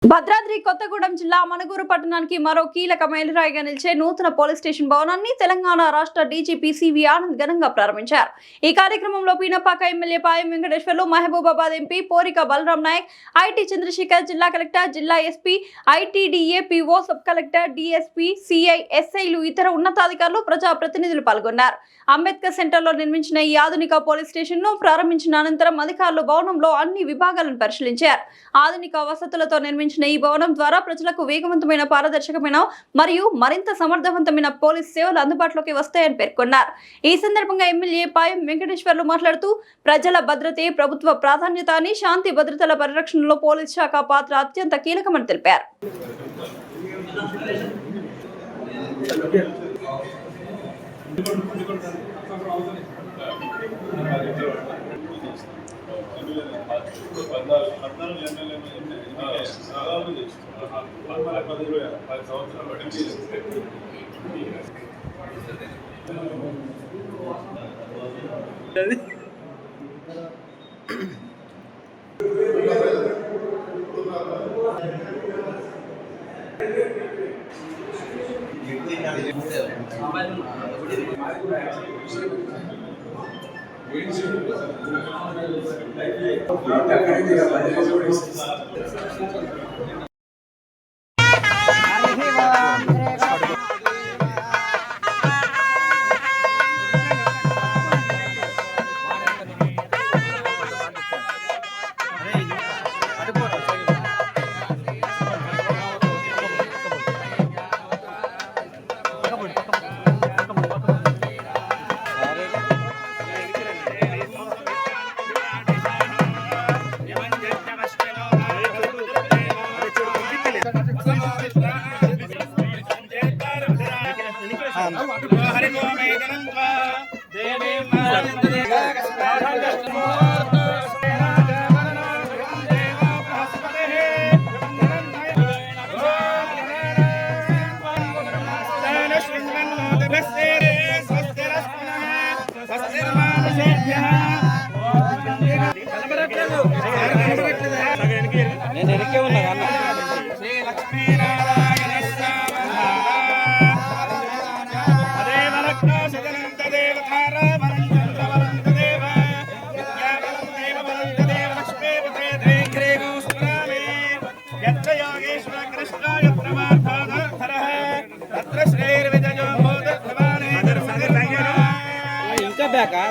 భద్రాద్రి కొత్తగూడెం జిల్లా మనుగూరు పట్టణానికి మరో కీలక మైలురాయిగా నిలిచే నూతన పోలీస్ స్టేషన్ భవనాన్ని తెలంగాణ రాష్ట్ర డీజీపీ సివి ఆనంద్ ఘనంగా ప్రారంభించారు. ఈ కార్యక్రమంలో Pinapaka MLA Payam Venkateswarlu, Mahabubabad MP Porika Balaram Naik, IT Chandrashekar, జిల్లా కలెక్టర్, జిల్లా SP, ITDA PO, sub collector, DSP, CI, ఎస్ఐలు, ఇతర ఉన్నతాధికారులు, ప్రజా ప్రతినిధులు పాల్గొన్నారు. అంబేద్కర్ సెంటర్లో నిర్మించిన ఈ ఆధునిక పోలీస్ స్టేషన్ ను ప్రారంభించిన అనంతరం అధికారులు భవనంలో అన్ని విభాగాలను పరిశీలించారు. ఆధునిక వసతులతో నిర్మించిన ఈ భవనం ద్వారా ప్రజలకు వేగవంతమైన, పారదర్శకమైన మరియు మరింత సమర్థవంతమైన పోలీస్ సేవలు అందుబాటులోకి వస్తాయని పేర్కొన్నారు. ఈ సందర్భంగా ఎమ్మెల్యే పాయం వెంకటేశ్వర్లు మాట్లాడుతూ ప్రజల భద్రతే ప్రభుత్వ ప్రాధాన్యత అని, శాంతి భద్రతల పరిరక్షణలో పోలీస్ శాఖ పాత్ర అత్యంత కీలకమని తెలిపారు.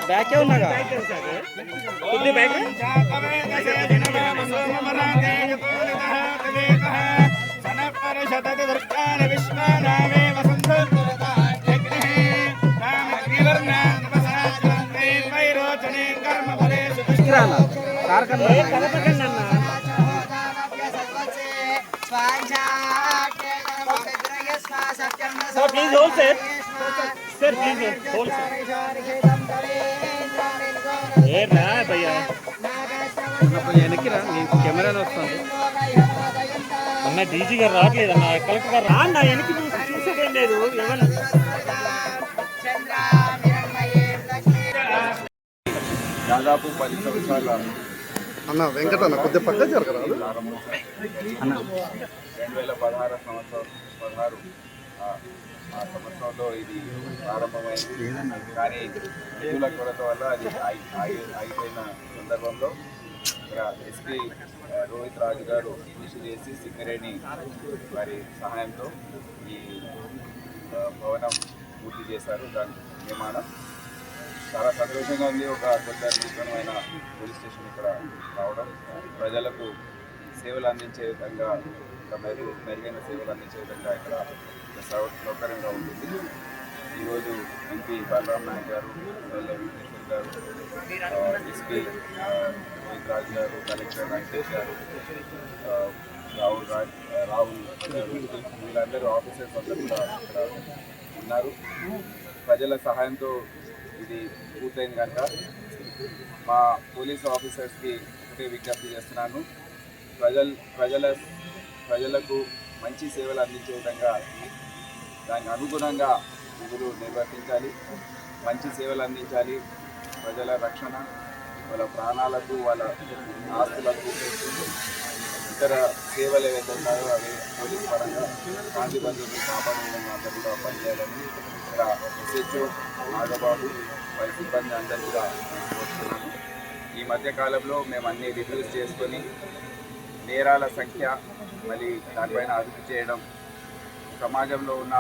బ్యాకే ఉన్నాగా కొద్ది back please hold sir please hold ఏనా భయ్యా వెనక్కిరా, నేను కెమెరాలో వస్తాను అన్న. డీజీ గారు రావట్లేదు అన్న, కలెక్టర్ గారు రా అన్న. వెనక్కి చూసేదేం లేదు. ఎవరు దాదాపు 10 సంవత్సరాల అన్న వెంకటన్న కొద్దిగా పక్క జరగరాదు అన్న. 2016 ఆ సంవత్సరంలో ఇది ప్రారంభమైంది. కానీ నిధుల కొరత వల్ల అది అయిపోయిన సందర్భంలో ఎస్పీ రోహిత్ రాజు గారు కృషి చేసి సింగరేణి వారి సహాయంతో ఈ భవనం పూర్తి చేశారు. దాని నిర్మాణం చాలా సంతోషంగా ఉంది. ఒక కొత్త నూతనమైన పోలీస్ స్టేషన్ ఇక్కడ రావడం ప్రజలకు సేవలు అందించే విధంగా, మెరుగైన సేవలు అందించే విధంగా ఇక్కడ సౌకర్యంగా ఉంటుంది. ఈరోజు ఎంపీ బలరాం నాయక్ గారు, ఎమ్మెల్యే వెంకటేశ్వర్ గారు, ఎస్పీ రోహిత్ రాజు గారు, కలెక్టర్ వెంకటేష్ గారు, రాహుల్ గారు, వీళ్ళందరూ ఆఫీసర్స్ అందరూ కూడా ఇక్కడ ఉన్నారు. ప్రజల సహాయంతో ఇది పూర్తయింది కనుక మా పోలీస్ ఆఫీసర్స్కి ఒకటే విజ్ఞప్తి చేస్తున్నాను. ప్రజలకు మంచి సేవలు అందించే విధంగా దానికి అనుగుణంగా విధులు నిర్వర్తించాలి, మంచి సేవలు అందించాలి. ప్రజల రక్షణ, వాళ్ళ ప్రాణాలకు, వాళ్ళ ఆస్తులకు ఇతర సేవలు ఏవైతే ఉన్నాయో అవి పోలీస్ పరంగా శాంతి భద్రతలు కాపాడడం అంతా కూడా పనిచేయాలని ఇక్కడ ఎస్హెచ్ఓ నాగబాబు వారి సిబ్బంది అందరూ కూడా కోరుతున్నాను. ఈ మధ్య కాలంలో మేము అన్ని రివ్యూస్ చేసుకొని నేరాల సంఖ్య మళ్ళీ దానిపైన అదుపు చేయడం, సమాజంలో ఉన్న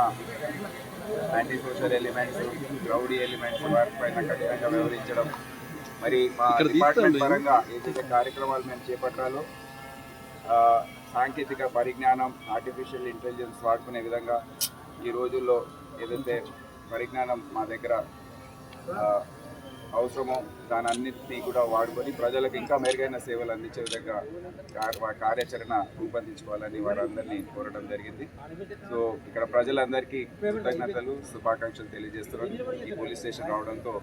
anti social elements, rowdy elements వాటిపైన ఖచ్చితంగా వ్యవహరించడం, మరి మా డిపార్ట్మెంట్ పరంగా ఏదైతే కార్యక్రమాలు మేము చేపట్టాలో సాంకేతిక పరిజ్ఞానం, ఆర్టిఫిషియల్ ఇంటెలిజెన్స్ వాడుకునే విధంగా ఈ రోజుల్లో ఏదైతే పరిజ్ఞానం మా దగ్గర అవసరమో దాని అన్నింటినీ కూడా వాడుకొని ప్రజలకు ఇంకా మెరుగైన సేవలు అందించే విధంగా కార్యాచరణ రూపొందించుకోవాలని వారందరినీ కోరడం జరిగింది. సో ఇక్కడ ప్రజలందరికీ కృతజ్ఞతలు, శుభాకాంక్షలు తెలియజేస్తున్నాను. ఈ పోలీస్ స్టేషన్ రావడంతో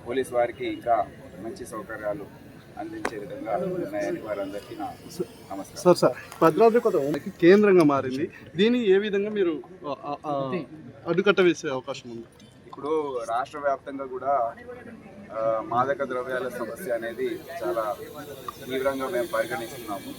పోలీస్ వారికి ఇంకా మంచి సౌకర్యాలు అందించే విధంగా ఉన్నాయని వారందరికీ నా నమస్కారం. సార్ భద్రాద్రి కొత్తగూడెంకి కేంద్రంగా మారింది. దీన్ని ఏ విధంగా మీరు అడ్డుకట్ట వేసే అవకాశం ఉంది? ఇప్పుడు రాష్ట్ర వ్యాప్తంగా కూడా మాదక ద్రవ్యాల సమస్య అనేది చాలా తీవ్రంగా మేము పరిగణిస్తున్నాము.